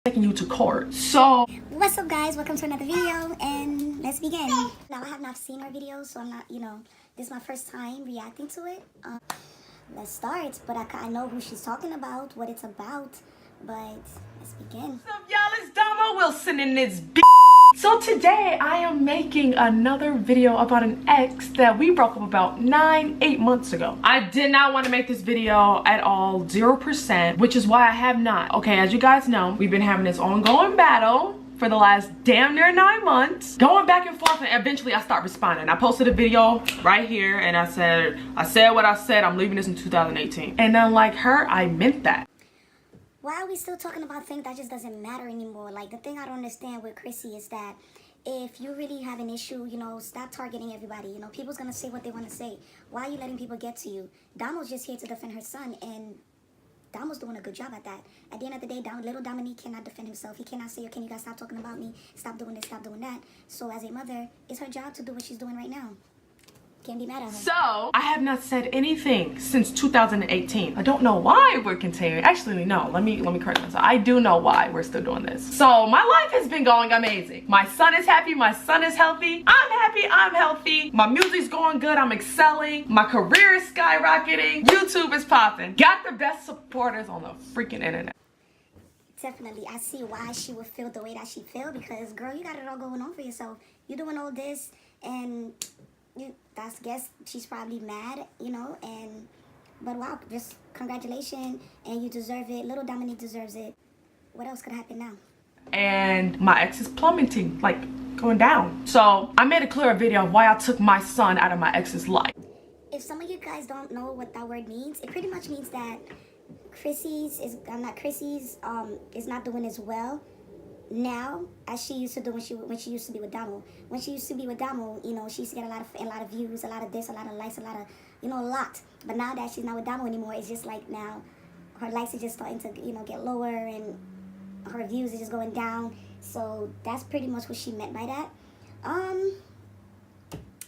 taking you to court. So what's up, guys? Welcome to another video, and let's begin. Now, I have not seen her videos, so I'm not, this is my first time reacting to it. Let's start, but I know who she's talking about, what it's about, but let's begin. What's up, y'all? It's Domo Wilson in this So today I am making another video about an ex that we broke up about 8 months ago. I did not want to make this video at all, 0%, which is why I have not. Okay, as you guys know, we've been having this ongoing battle for the last damn near 9 months, going back and forth, and eventually I start responding. I posted a video right here and I said what I said. I'm leaving this in 2018. And unlike her, I meant that. Why are we still talking about things that just doesn't matter anymore? Like, the thing I don't understand with Crissy is that if you really have an issue, stop targeting everybody. People's gonna say what they want to say. Why are you letting people get to you? Damo's just here to defend her son, and Damo's doing a good job at that. At the end of the day, little Dominique cannot defend himself. He cannot say, can you guys stop talking about me? Stop doing this, stop doing that. So as a mother, it's her job to do what she's doing right now. Can't be mad at her. So I have not said anything since 2018. I don't know why we're continuing. Actually, no, let me correct myself. I do know why we're still doing this. So my life has been going amazing. My son is happy, my son is healthy. I'm happy, I'm healthy. My music's going good, I'm excelling. My career is skyrocketing. YouTube is popping. Got the best supporters on the freaking internet. Definitely, I see why she would feel the way that she feel, because girl, you got it all going on for yourself. You're doing all this, and I guess she's probably mad, but wow, just congratulations, and you deserve it. Little Dominique deserves it. What else could happen now? And my ex is plummeting, like going down. So I made a clear video of why I took my son out of my ex's life. If some of you guys don't know what that word means, it pretty much means that Crissy is not doing as well now as she used to do when she used to be with Domo. When she used to be with Domo, she used to get a lot of views, a lot of this, a lot of likes, a lot of a lot. But now that she's not with Domo anymore, it's just like now her likes are just starting to get lower, and her views are just going down. So that's pretty much what she meant by that.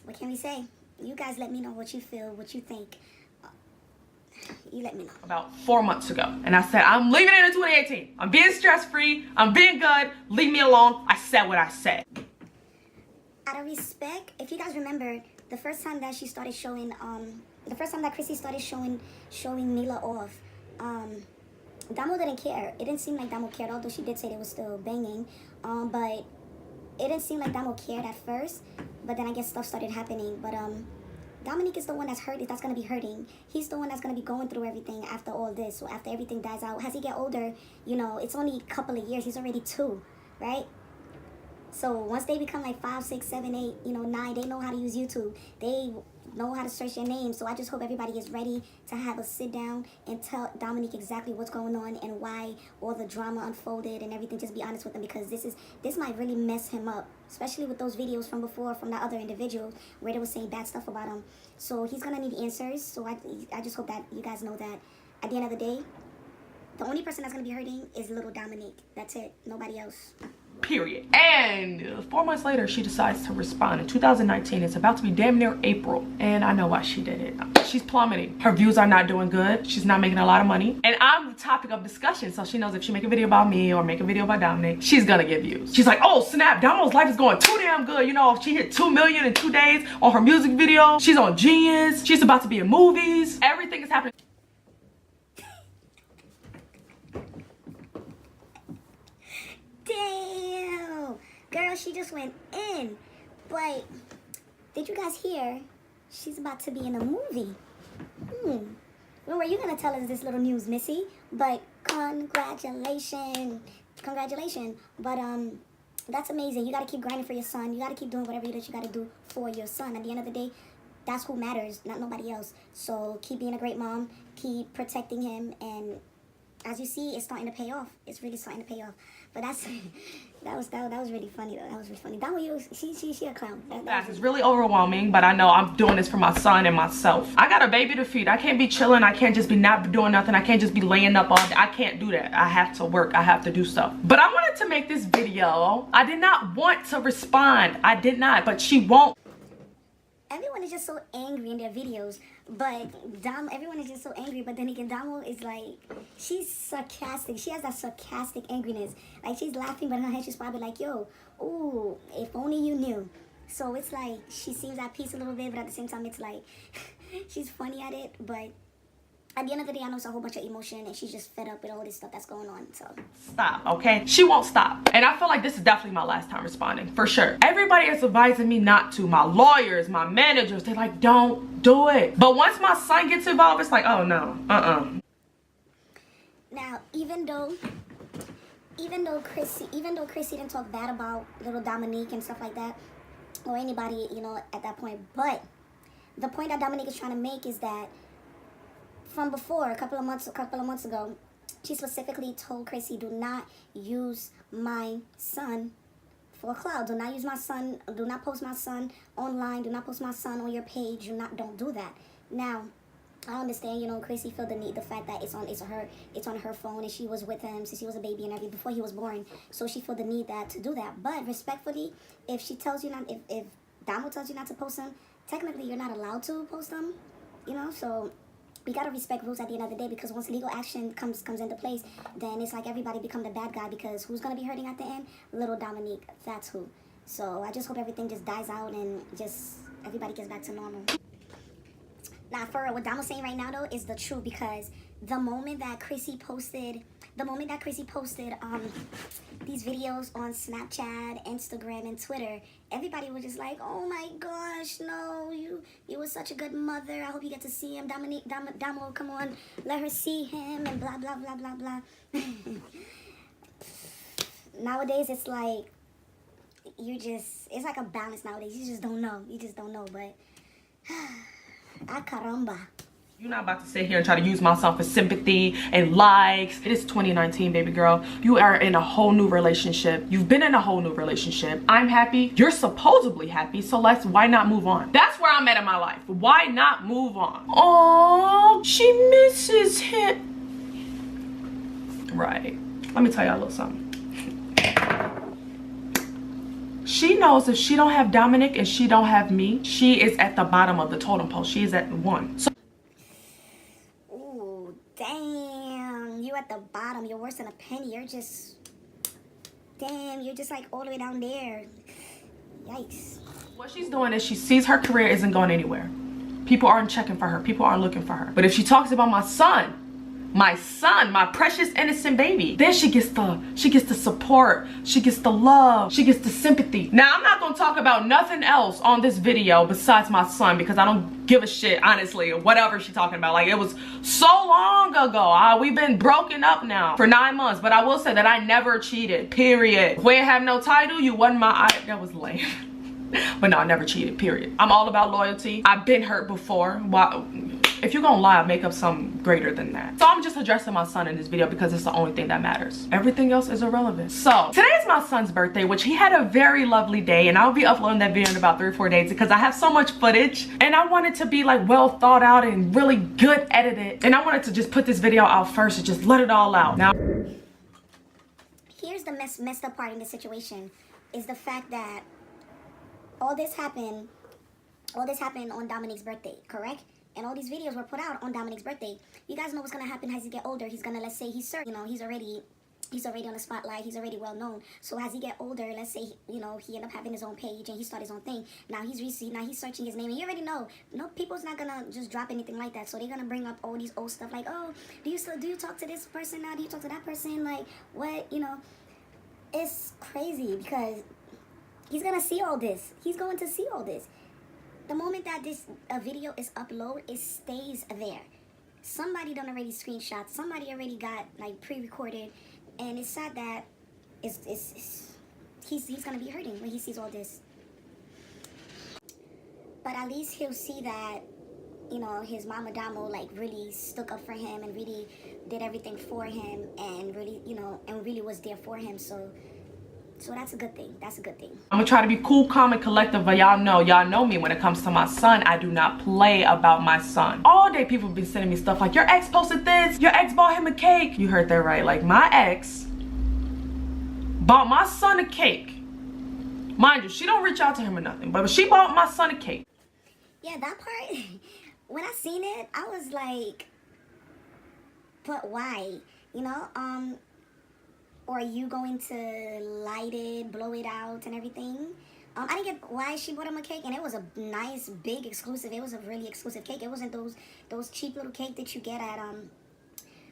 What can we say? You guys let me know what you feel, what you think. You let me know. About 4 months ago, and I said I'm leaving it in 2018. I'm being stress-free, I'm being good, leave me alone. I said what I said. Out of respect, if you guys remember, the first time that she started showing the first time that Crissy started showing Mila off, Domo didn't care. It didn't seem like Domo cared, although she did say they were still banging, but it didn't seem like Domo cared at first. But then I guess stuff started happening. But Dominique is the one that's gonna be hurting. He's the one that's gonna be going through everything after all this. So after everything dies out, as he get older, it's only a couple of years. He's already 2, right? So once they become like 5, 6, 7, 8, 9, they know how to use YouTube. They know how to search their name. So I just hope everybody is ready to have a sit down and tell Dominique exactly what's going on and why all the drama unfolded and everything. Just be honest with him, because this might really mess him up, especially with those videos from before from that other individual where they were saying bad stuff about him. So he's gonna need answers. So I just hope that you guys know that at the end of the day, the only person that's gonna be hurting is little Dominique. That's it. Nobody else. Period. And 4 months later, she decides to respond. In 2019, it's about to be damn near April, and I know why she did it. She's plummeting. Her views are not doing good. She's not making a lot of money, and I'm the topic of discussion. So she knows if she make a video about me or make a video about Dominic, she's gonna get views. She's like, oh snap, Domo's life is going too damn good. If she hit 2 million in 2 days on her music video, she's on Genius, she's about to be in movies, everything is happening. Damn, girl, she just went in. But did you guys hear she's about to be in a movie? Well, you gonna tell us this little news, Missy? But congratulations. But that's amazing. You gotta keep grinding for your son. You gotta keep doing whatever it is you gotta do for your son. At the end of the day, that's who matters, not nobody else. So keep being a great mom, keep protecting him, and as you see, it's starting to pay off. It's really starting to pay off. But that was really funny though. That was really funny. She a clown. It's really overwhelming, but I know I'm doing this for my son and myself. I got a baby to feed. I can't be chilling. I can't just be not doing nothing. I can't just be laying up all day. I can't do that. I have to work. I have to do stuff. But I wanted to make this video. I did not want to respond. I did not, but she won't. everyone is just so angry in their videos, but everyone is just so angry, but then again, Domo is like, she's sarcastic. She has that sarcastic angriness. Like, she's laughing, but in her head, she's probably like, yo, ooh, if only you knew. So it's like, she seems at peace a little bit, but at the same time, it's like, she's funny at it, but at the end of the day, I know it's a whole bunch of emotion, and she's just fed up with all this stuff that's going on, so. Stop, okay? She won't stop. And I feel like this is definitely my last time responding, for sure. Everybody is advising me not to. My lawyers, my managers, they're like, don't do it. But once my son gets involved, it's like, oh no, Now, even though Crissy didn't talk bad about little Dominique and stuff like that, or anybody, you know, at that point, but the point that Dominique is trying to make is that from before, a couple of months ago, she specifically told Crissy, do not use my son for clout. Do not use my son. Do not post my son online. Do not post my son on your page. Don't do that. Now, I understand, you know, Crissy felt the fact that it's on her phone, and she was with him since he was a baby and everything before he was born. So she felt the need to do that. But respectfully, if she tells you not, if Domo tells you not to post him, technically you're not allowed to post them. You know, so we gotta respect rules at the end of the day, because once legal action comes into place, then it's like everybody become the bad guy, because who's gonna be hurting at the end? Little Dominique, that's who. So I just hope everything just dies out and just everybody gets back to normal. Now, for real, what Domo's saying right now though is the truth, because the moment that Crissy posted these videos on Snapchat, Instagram, and Twitter, everybody was just like, oh my gosh, no, you were such a good mother. I hope you get to see him. Domo, come on, let her see him, and blah, blah, blah, blah, blah. Nowadays, it's like, it's like a balance nowadays. You just don't know, but, ah, caramba. You're not about to sit here and try to use my son for sympathy and likes. It is 2019, baby girl. You are in a whole new relationship. You've been in a whole new relationship. I'm happy. You're supposedly happy. So why not move on? That's where I'm at in my life. Why not move on? Oh, she misses him. Right. Let me tell y'all a little something. She knows if she don't have Dominic and she don't have me, she is at the bottom of the totem pole. She is at 1. So damn, you at the bottom. You're worse than a penny. You're just like all the way down there. Yikes. What she's doing is she sees her career isn't going anywhere. People aren't checking for her. People aren't looking for her. But if she talks about my son, my precious innocent baby, then she gets the support, she gets the love, she gets the sympathy. Now, I'm not gonna talk about nothing else on this video besides my son, because I don't give a shit, honestly, or whatever she's talking about. Like, it was so long ago. We've been broken up now for 9 months, but I will say that I never cheated, period. If we ain't have no title, you wasn't that was lame. But no, I never cheated, period. I'm all about loyalty. I've been hurt before. If you're gonna lie, make up something greater than that. So I'm just addressing my son in this video because it's the only thing that matters. Everything else is irrelevant. So today is my son's birthday, which he had a very lovely day, and I'll be uploading that video in about 3 or 4 days because I have so much footage and I want it to be like well thought out and really good edited. And I wanted to just put this video out first and just let it all out. Now, here's the messed up part in this situation is the fact that all this happened on Dominique's birthday, correct? And all these videos were put out on Dominique's birthday. You guys know what's gonna happen as he get older. He's gonna, let's say he's already on the spotlight. He's already well known. So as he get older, let's say he end up having his own page and he start his own thing. Now he's searching his name, and you already know, no, people's not gonna just drop anything like that. So they're gonna bring up all these old stuff like, oh, do you talk to this person now? Do you talk to that person? Like, what, it's crazy because he's gonna see all this. He's going to see all this. The moment that this video is uploaded, it stays there. Somebody done already screenshot. Somebody already got like pre-recorded, and it's sad that he's gonna be hurting when he sees all this. But at least he'll see that his mama Domo like really stuck up for him and really did everything for him, and really was there for him. So that's a good thing. That's a good thing. I'm gonna try to be cool, calm, and collective, but y'all know me when it comes to my son. I do not play about my son. All day people have been sending me stuff like, your ex posted this, your ex bought him a cake. You heard that right. Like, my ex bought my son a cake. Mind you, she don't reach out to him or nothing, but she bought my son a cake. Yeah, that part, when I seen it, I was like, but why? You know, or are you going to light it, blow it out and everything? I didn't get why she bought him a cake, and it was a nice, big, exclusive. It was a really exclusive cake. It wasn't those cheap little cake that you get at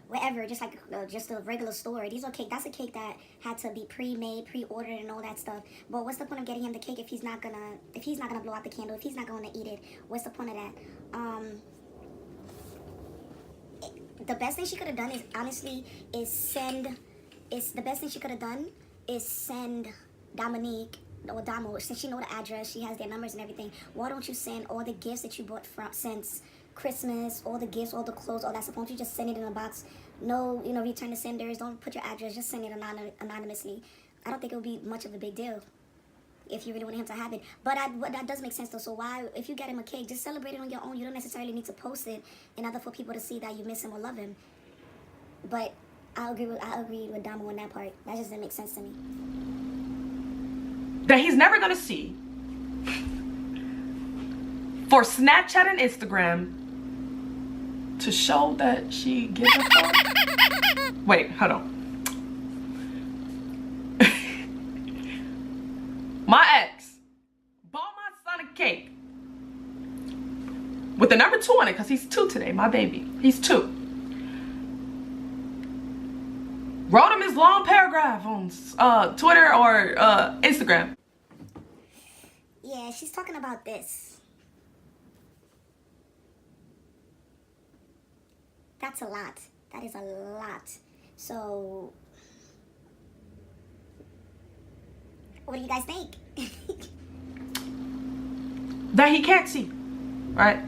wherever, just like just a regular store. These are cake. That's a cake that had to be pre-made, pre-ordered, and all that stuff. But what's the point of getting him the cake if he's not gonna blow out the candle, if he's not gonna eat it? What's the point of that? The best thing she could have done is honestly the best thing she could have done is send Dominique or Domo, since she know the address, she has their numbers and everything. Why don't you send all the gifts that you bought since Christmas, all the gifts, all the clothes, all that stuff? Why don't you just send it in a box? No, return to senders. Don't put your address. Just send it anonymously. I don't think it would be much of a big deal if you really want him to have it. But that does make sense though. So why, if you get him a cake, just celebrate it on your own. You don't necessarily need to post it in order for people to see that you miss him or love him. But I agree with Domo on that part. That just didn't make sense to me. That he's never gonna see. For Snapchat and Instagram to show that she gives a fuck. Wait, hold on. My ex bought my son a cake with the number 2 on it, because he's 2 today, my baby. He's 2. Wrote him his long paragraph on Twitter or Instagram. Yeah, she's talking about this. That's a lot. That is a lot. So, what do you guys think? That he can't see, right?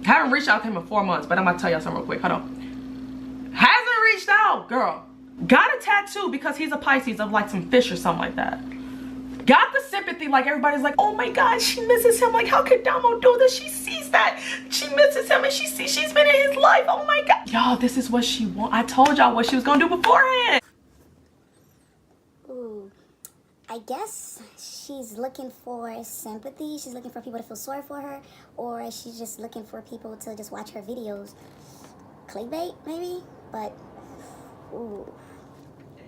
Haven't reached out to him in 4 months, but I'm gonna tell y'all something real quick. Hold on. Hasn't reached out, girl. Got a tattoo because he's a Pisces of like some fish or something like that. Got the sympathy, like everybody's like, oh my God, she misses him. Like, how could Domo do this? She sees that. She misses him and she's been in his life. Oh my God. Y'all, this is what she wants. I told y'all what she was gonna do beforehand. Ooh, I guess she's looking for sympathy. She's looking for people to feel sorry for her, or she's just looking for people to just watch her videos. Clickbait, maybe, but ooh.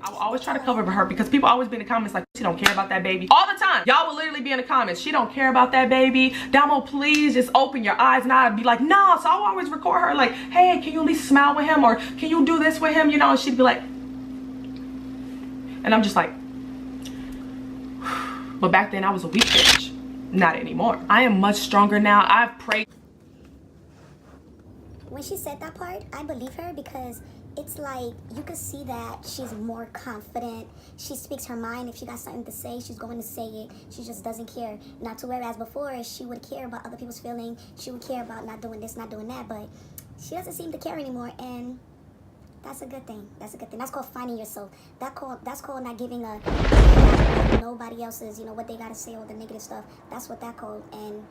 I will always try to cover for her because people always be in the comments like, she don't care about that baby. All the time. Y'all will literally be in the comments, she don't care about that baby. Domo, please just open your eyes. And I'd be like, no. So I'll always record her like, hey, can you at least smile with him? Or can you do this with him? You know, and she'd be like, and I'm just like, but back then I was a weak bitch. Not anymore. I am much stronger now. I've prayed. When she said that part, I believe her because it's like you could see that she's more confident. She speaks her mind. If she got something to say, she's going to say it. She just doesn't care. Not to whereas before she would care about other people's feelings. She would care about not doing this, not doing that. But she doesn't seem to care anymore, and that's a good thing. That's a good thing. That's called finding yourself. That's called not giving a nobody else's, what they gotta say, all the negative stuff. That's what that called, and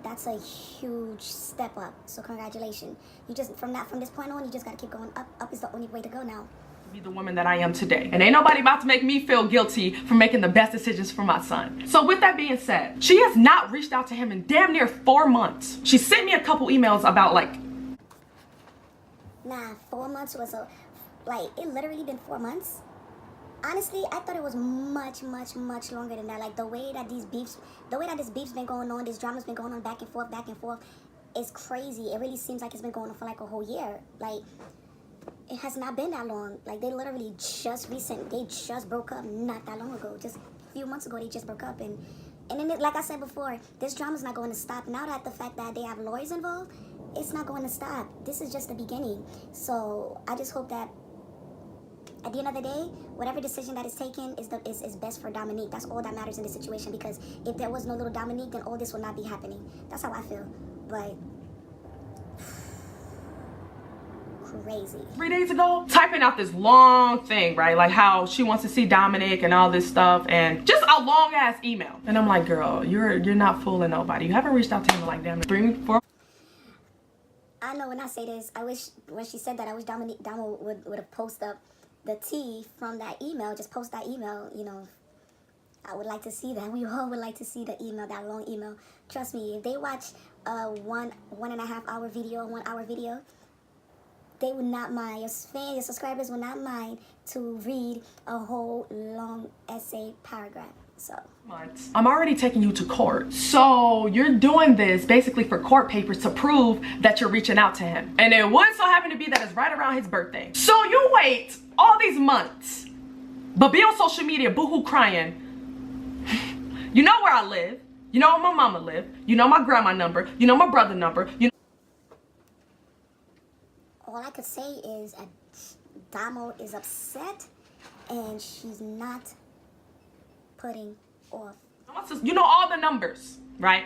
that's a huge step up. So congratulations. You just from this point on, you just gotta keep going up. Up is the only way to go now. Be the woman that I am today, and ain't nobody about to make me feel guilty for making the best decisions for my son. So with that being said, she has not reached out to him in damn near 4 months. She sent me a couple emails about like, nah, 4 months was it literally been 4 months. Honestly, I thought it was much longer than that. Like the way that this beef's been going on, this drama's been going on back and forth, is crazy. It really seems like it's been going on for like a whole year. Like, it has not been that long. Like, they literally they just broke up not that long ago. Just a few months ago, they just broke up. And then, like I said before, this drama's not going to stop. Now that the fact that they have lawyers involved, it's not going to stop. This is just the beginning. So I just hope that at the end of the day, whatever decision that is taken is best for Dominique. That's all that matters in this situation, because if there was no little Dominique, then all this would not be happening. That's how I feel. But crazy. 3 days ago, typing out this long thing, right? Like how she wants to see Dominic and all this stuff, and just a long ass email. And I'm like, girl, you're not fooling nobody. You haven't reached out to him in like damn 3, 4. I know when I say this, I wish when she said that, I wish Domo would have posted up the tea from that email. Just post that email, I would like to see that. We all would like to see the email, that long email. Trust me, if they watch a 1.5 hour video, 1 hour video, they would not mind. Your fans, your subscribers will not mind to read a whole long essay paragraph. So I'm already taking you to court. So you're doing this basically for court papers to prove that you're reaching out to him. And it would so happen to be that it's right around his birthday. So you wait all these months, but be on social media boohoo crying. You know where I live. You know where my mama live. You know my grandma number. You know my brother number. All I could say is Domo is upset and she's not putting off. You know all the numbers, right?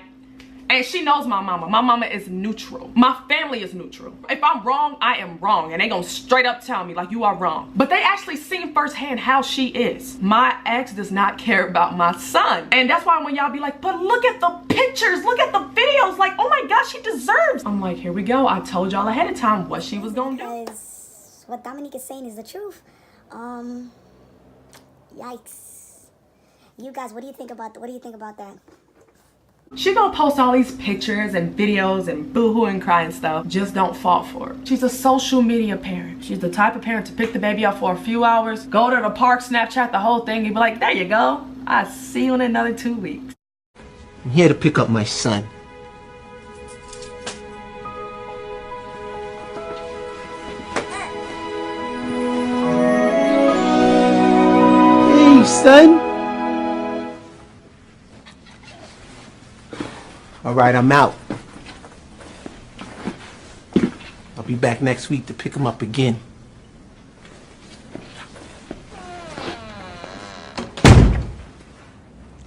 And she knows my mama. My mama is neutral. My family is neutral. If I'm wrong, I am wrong. And they gonna straight up tell me like you are wrong. But they actually seen firsthand how she is. My ex does not care about my son. And that's why when y'all be like, but look at the pictures, look at the videos, like, oh my gosh, she deserves. I'm like, here we go. I told y'all ahead of time what she was gonna do. Because what Dominique is saying is the truth. Yikes. You guys, what do you think about that? She gonna post all these pictures and videos and boohoo and crying stuff. Just don't fall for it. She's a social media parent. She's the type of parent to pick the baby up for a few hours, go to the park, Snapchat the whole thing, and be like, there you go. I'll see you in another 2 weeks. I'm here to pick up my son. Hey, son. All right, I'm out. I'll be back next week to pick him up again.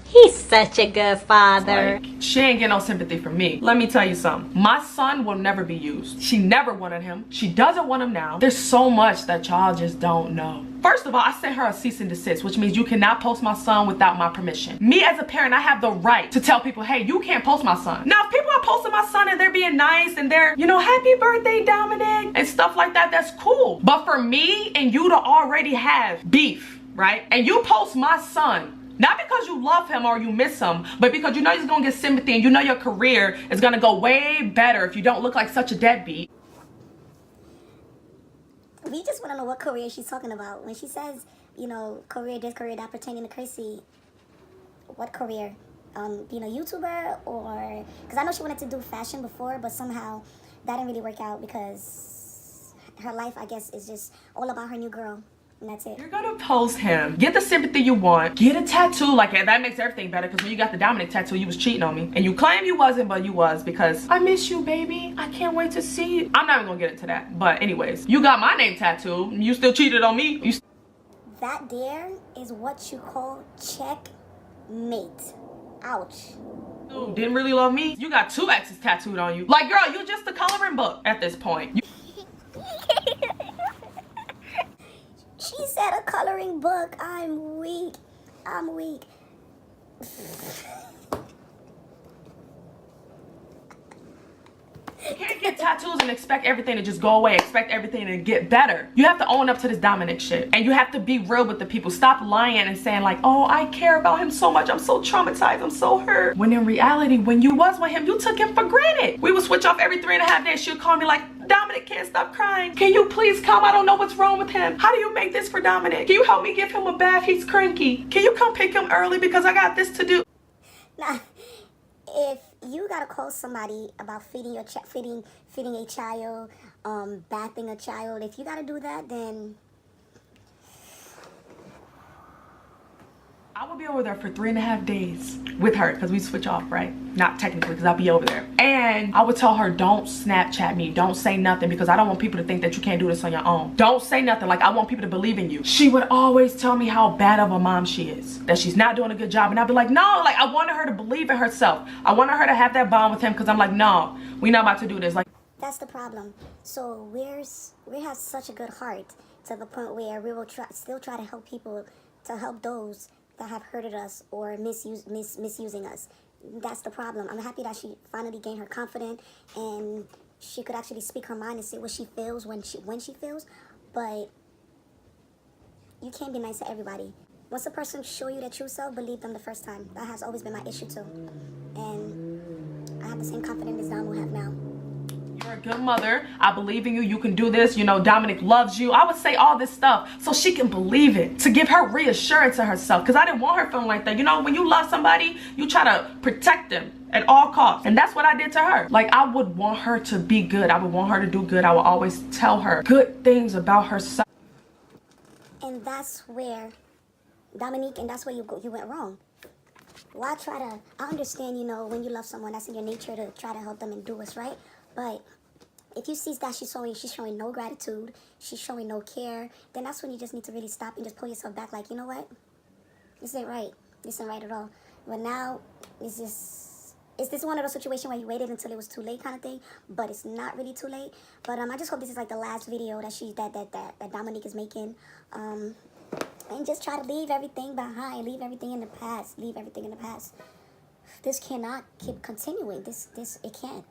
He's such a good father. Like, she ain't get no sympathy from me. Let me tell you something. My son will never be used. She never wanted him. She doesn't want him now. There's so much that y'all just don't know. First of all, I sent her a cease and desist, which means you cannot post my son without my permission. Me as a parent, I have the right to tell people, hey, you can't post my son. Now, if people are posting my son and they're being nice and they're, you know, happy birthday, Dominic, and stuff like that, that's cool. But for me and you to already have beef, right? And you post my son, not because you love him or you miss him, but because you know he's gonna get sympathy and you know your career is gonna go way better if you don't look like such a deadbeat. We just want to know what career she's talking about. When she says, you know, career this, career that pertaining to Crissy, what career? Being a YouTuber or... Because I know she wanted to do fashion before, but somehow that didn't really work out because her life, I guess, is just all about her new girl. And that's it. You're gonna post him, get the sympathy you want, get a tattoo, like that makes everything better because when you got the Dominic tattoo, you was cheating on me. And you claim you wasn't, but you was because I miss you, baby. I can't wait to see you. I'm not even gonna get into that. But anyways, you got my name tattooed, you still cheated on me. That there is what you call checkmate. Ouch. Dude, didn't really love me. You got 2 exes tattooed on you. Like, girl, you just a coloring book at this point. She said a coloring book. I'm weak. I'm weak. You can't get tattoos and expect everything to just go away, expect everything to get better. You have to own up to this Dominic shit. And you have to be real with the people. Stop lying and saying like, oh, I care about him so much. I'm so traumatized. I'm so hurt. When in reality, when you was with him, you took him for granted. We would switch off every 3.5 days. She'd call me like, Dominic can't stop crying. Can you please come? I don't know what's wrong with him. How do you make this for Dominic? Can you help me give him a bath? He's cranky. Can you come pick him early because I got this to do? Nah, if you gotta call somebody about feeding your feeding a child, bathing a child, if you gotta do that, then I will be over there for 3.5 days with her because we switch off, right? Not technically because I'll be over there. And I would tell her, don't Snapchat me. Don't say nothing because I don't want people to think that you can't do this on your own. Don't say nothing. Like, I want people to believe in you. She would always tell me how bad of a mom she is, that she's not doing a good job. And I'd be like, no, like, I wanted her to believe in herself. I wanted her to have that bond with him because I'm like, no, we're not about to do this. Like, that's the problem. So we have such a good heart to the point where we will still try to help people, to help those that have hurted us or misusing us. That's the problem. I'm happy that she finally gained her confidence and she could actually speak her mind and say what she feels when she feels. But you can't be nice to everybody. Once a person show you their true self, believe them the first time. That has always been my issue too. And I have the same confidence as Domo have now. You're a good mother. I believe in you. You can do this. You know, Dominic loves you. I would say all this stuff so she can believe it, to give her reassurance to herself, because I didn't want her feeling like that. You know, when you love somebody, you try to protect them at all costs. And that's what I did to her. Like, I would want her to be good. I would want her to do good. I would always tell her good things about herself. And that's where Dominique, and that's where you went wrong. Why try to, I understand, you know, when you love someone, that's in your nature to try to help them and do what's right. But if you see that she's showing no gratitude, she's showing no care, then that's when you just need to really stop and just pull yourself back. Like, you know what? This ain't right. This ain't right at all. But now, it's this one of those situations where you waited until it was too late kind of thing, but it's not really too late. But I just hope this is like the last video that Dominique is making. And just try to leave everything behind, leave everything in the past, leave everything in the past. This cannot keep continuing. It can't.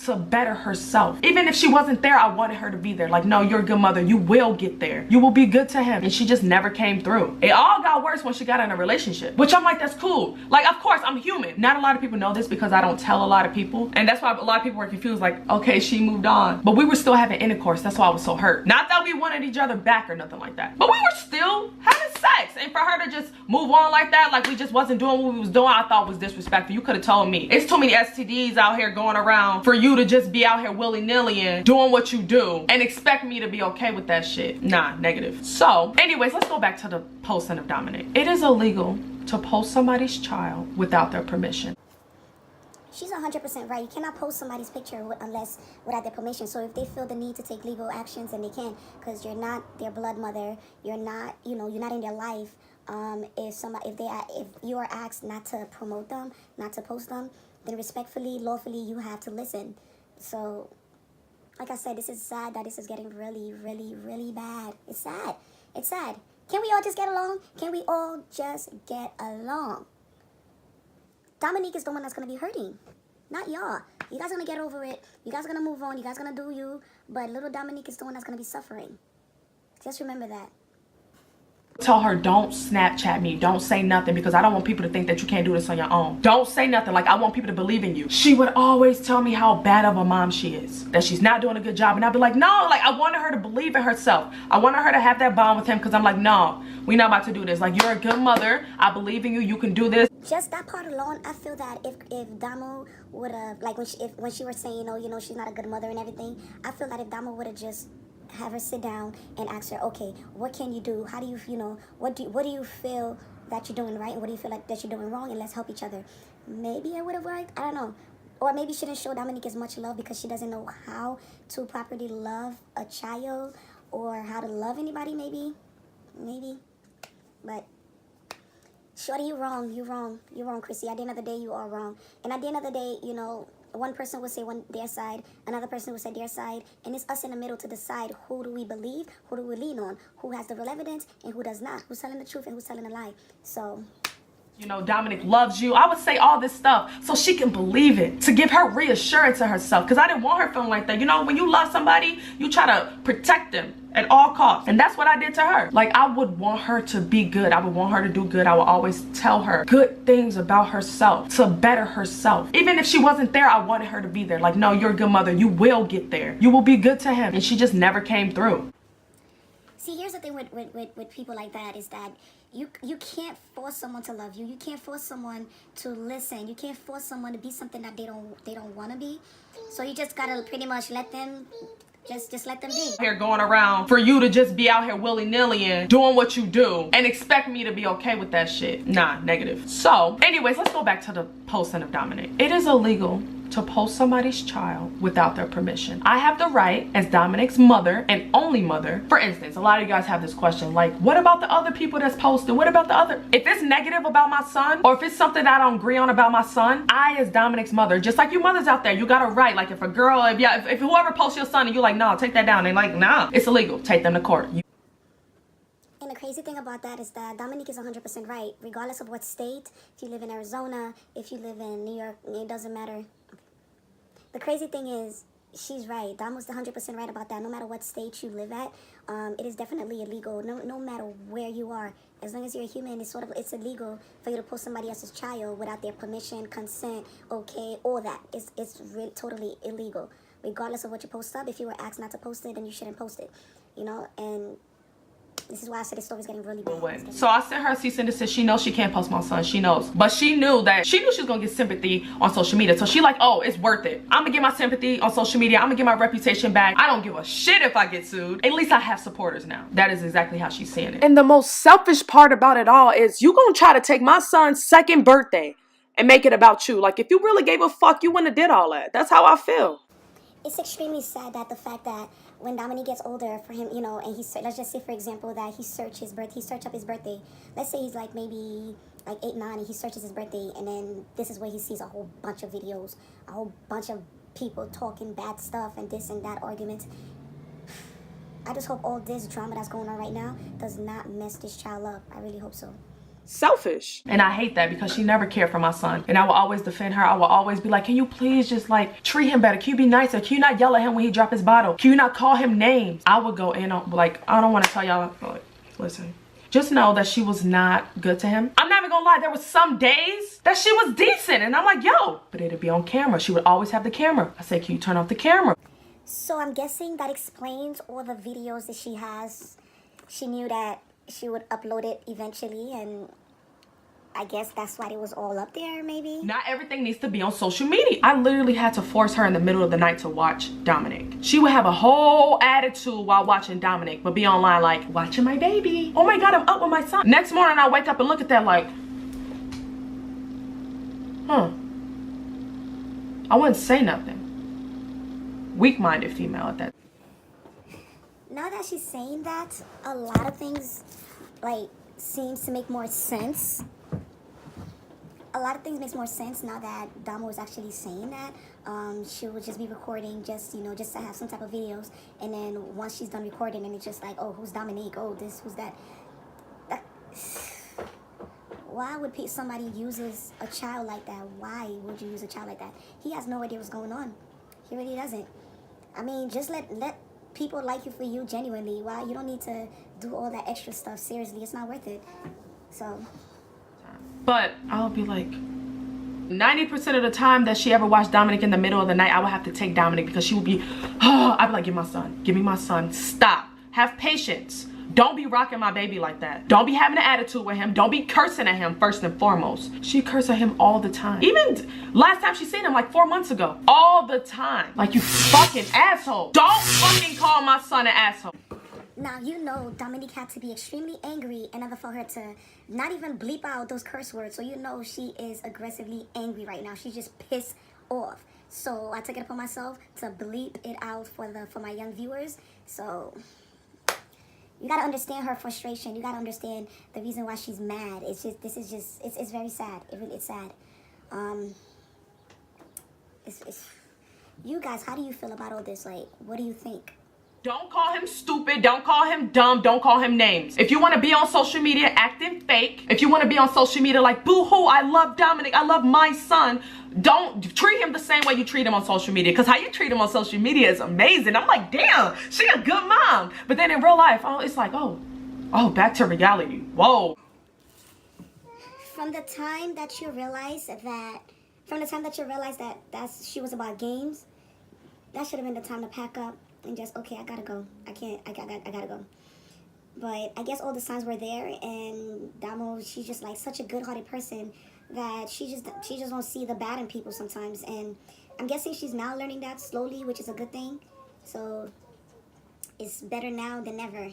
To better herself. Even if she wasn't there, I wanted her to be there. Like, no, you're a good mother. You will get there. You will be good to him. And she just never came through. It all got worse when she got in a relationship, which I'm like, that's cool. Like, of course, I'm human. Not a lot of people know this because I don't tell a lot of people. And that's why a lot of people were confused. Like, okay, she moved on. But we were still having intercourse. That's why I was so hurt. Not that we wanted each other back or nothing like that. But we were still having sex. And for her to just move on like that, like we just wasn't doing what we was doing, I thought was disrespectful. You could have told me. It's too many STDs out here going around for you to just be out here willy-nilly and doing what you do and expect me to be okay with that shit. Nah, negative. So anyways, let's go back to the posting of Dominic. It is illegal to post somebody's child without their permission. She's 100% right. You cannot post somebody's picture unless without their permission. So if they feel the need to take legal actions, then they can, because you're not their blood mother. You're not, you know, you're not in their life. If you are asked not to promote them, not to post them, then respectfully, lawfully, you have to listen. So, like I said, this is sad that this is getting really, really, really bad. It's sad. It's sad. Can we all just get along? Can we all just get along? Dominique is the one that's going to be hurting, not y'all. You guys are going to get over it. You guys are going to move on. You guys are going to do you. But little Dominique is the one that's going to be suffering. Just remember that. Tell her, don't Snapchat me, don't say nothing, because I don't want people to think that you can't do this on your own. Don't say nothing. Like, I want people to believe in you. She would always tell me how bad of a mom she is, that she's not doing a good job, and I'd be like, no, like, I wanted her to believe in herself. I wanted her to have that bond with him, because I'm like, no, we're not about to do this. Like, you're a good mother. I believe in you. You can do this. Just that part alone, I feel that if Domo would have, like, when she was saying, oh, you know, she's not a good mother and everything, I feel that if Domo would have just have her sit down and ask her, okay, what can you do? How do you, you know, what do you feel that you're doing right, and what do you feel like that you're doing wrong, and let's help each other. Maybe it would have worked. I don't know. Or maybe she didn't show Dominique as much love because she doesn't know how to properly love a child or how to love anybody. Maybe. But shorty, you're wrong. You're wrong, Crissy. At the end of the day, you are wrong. And at the end of the day, you know, one person will say their side, another person will say their side, and it's us in the middle to decide who do we believe, who do we lean on, who has the real evidence, and who does not, who's telling the truth and who's telling a lie. So, you know, Dominic loves you. I would say all this stuff so she can believe it, to give her reassurance to herself, because I didn't want her feeling like that. You know, when you love somebody, you try to protect them at all costs. And that's what I did to her. Like, I would want her to be good. I would want her to do good. I would always tell her good things about herself, to better herself. Even if she wasn't there, I wanted her to be there. Like, no, you're a good mother. You will get there. You will be good to him. And she just never came through. See, here's the thing with people like that is that you can't force someone to love you. You can't force someone to listen. You can't force someone to be something that they don't want to be. So you just gotta pretty much let them just let them be. Here going around for you to just be out here willy-nilly and doing what you do and expect me to be okay with that shit. Nah, negative. So anyways, let's go back to the posting of Dominic. It is illegal to post somebody's child without their permission. I have the right as Dominic's mother and only mother. For instance, a lot of you guys have this question, like, what about the other people that's posted? What about the other? If it's negative about my son, or if it's something that I don't agree on about my son, I as Dominic's mother, just like you mothers out there, you got a right. Like, if a girl, if whoever posts your son and you're like, no, take that down, and like, nah, it's illegal, take them to court. And the crazy thing about that is that Dominique is 100% right. Regardless of what state, if you live in Arizona, if you live in New York, it doesn't matter. The crazy thing is, she's right. Damo's 100% right about that. No matter what state you live at, it is definitely illegal. No matter where you are, as long as you're a human, it's illegal for you to post somebody else's child without their permission, consent, okay, all that. It's really totally illegal. Regardless of what you post up, if you were asked not to post it, then you shouldn't post it. You know, and this is why I said this story's getting really bad. So I sent her a cease and desist. She knows she can't post my son. She knows. But she knew she was gonna get sympathy on social media. So she like, oh, it's worth it. I'm gonna get my sympathy on social media. I'm gonna get my reputation back. I don't give a shit if I get sued. At least I have supporters now. That is exactly how she's seeing it. And the most selfish part about it all is you gonna try to take my son's second birthday and make it about you. Like, if you really gave a fuck, you wouldn't have did all that. That's how I feel. It's extremely sad that the fact that when Dominique gets older, for him, you know, and let's just say, for example, that he search up his birthday. Let's say he's like maybe like 8, 9, and he searches his birthday, and then this is where he sees a whole bunch of videos, a whole bunch of people talking bad stuff and this and that arguments. I just hope all this drama that's going on right now does not mess this child up. I really hope so. Selfish. And I hate that because she never cared for my son. And I will always defend her. I will always be like, can you please just like treat him better? Can you be nicer? Can you not yell at him when he drop his bottle? Can you not call him names? I would go in on, like, I don't want to tell y'all, like, listen. Just know that she was not good to him. I'm not even gonna lie, there was some days that she was decent. And I'm like, yo, but it'd be on camera. She would always have the camera. I said, can you turn off the camera? So I'm guessing that explains all the videos that she has. She knew that she would upload it eventually, and I guess that's why it was all up there, maybe. Not everything needs to be on social media. I literally had to force her in the middle of the night to watch Dominic. She would have a whole attitude while watching Dominic, but be online like, watching my baby. Oh my God, I'm up with my son. Next morning, I wake up and look at that like, I wouldn't say nothing. Weak-minded female at that. Now that she's saying that, a lot of things like seems to make more sense. A lot of things makes more sense now that Domo is actually saying that. She would just be recording just to have some type of videos, and then once she's done recording, and it's just like, oh, who's Dominique? Oh, this, who's that? Why would somebody uses a child like that? Why would you use a child like that? He has no idea what's going on. He really doesn't. I mean, just let people like you for you genuinely. Why? You don't need to do all that extra stuff. Seriously, it's not worth it. So. But I'll be like, 90% of the time that she ever watched Dominic in the middle of the night, I would have to take Dominic because she would be, I'd be like, give me my son. Stop. Have patience. Don't be rocking my baby like that. Don't be having an attitude with him. Don't be cursing at him first and foremost. She cursed at him all the time. Even last time she seen him like 4 months ago. All the time. Like, you fucking asshole. Don't fucking call my son an asshole. Now, you know Dominique had to be extremely angry in order for her to not even bleep out those curse words. So you know she is aggressively angry right now. She's just pissed off. So I took it upon myself to bleep it out for my young viewers. So you gotta understand her frustration. You gotta understand the reason why she's mad. It's very sad. It's sad. You guys, how do you feel about all this? Like, what do you think? Don't call him stupid. Don't call him dumb. Don't call him names. If you want to be on social media acting fake, if you want to be on social media like, boo-hoo, I love Dominic, I love my son, don't treat him the same way you treat him on social media. Because how you treat him on social media is amazing. I'm like, damn, she a good mom. But then in real life, oh, it's like, oh, back to reality. Whoa. From the time that you realized that she was about games, that should have been the time to pack up and just, okay, I gotta go. I gotta go. But I guess all the signs were there, and Domo, she's just like such a good-hearted person that she just don't see the bad in people sometimes. And I'm guessing she's now learning that slowly, which is a good thing. So it's better now than ever.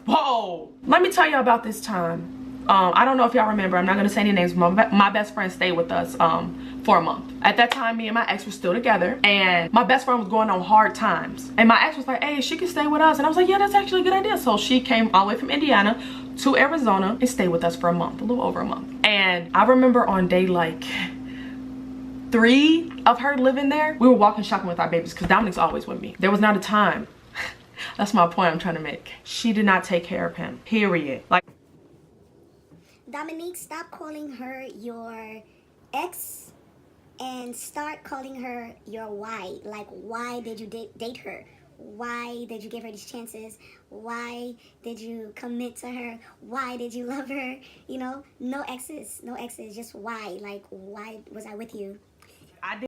Whoa! Let me tell you about this time. I don't know if y'all remember. I'm not gonna say any names. My best friend stayed with us for a month. At that time, me and my ex were still together, and my best friend was going on hard times. And my ex was like, hey, she can stay with us. And I was like, yeah, that's actually a good idea. So she came all the way from Indiana to Arizona and stayed with us for a month, a little over a month. And I remember on day like 3 of her living there, we were walking shopping with our babies because Dominic's always with me. There was not a time. That's my point I'm trying to make. She did not take care of him, period. Like, Dominique, stop calling her your ex and start calling her your why. Like, why did you date her? Why did you give her these chances? Why did you commit to her? Why did you love her? You know, no exes, just why. Like, why was I with you?